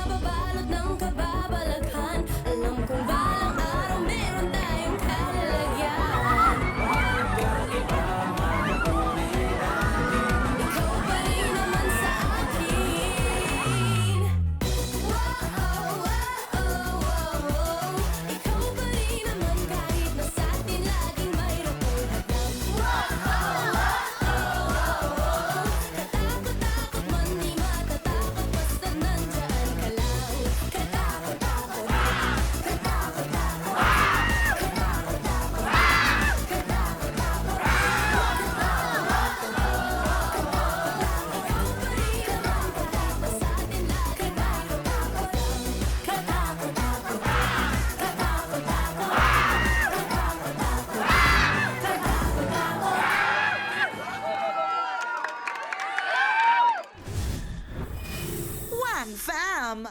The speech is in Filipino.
Nababalot ng kababalaghan. Alam kong balang araw meron tayong kalalagyan. Ikaw pa rin naman sa akin. Wow, wow, wow. Ikaw pa rin naman kahit na sa atin laging mayroong hadlang. Katakot-takot man di matatakot basta nandyan ka lang. Katakot-takot, katakot-takot, One fam!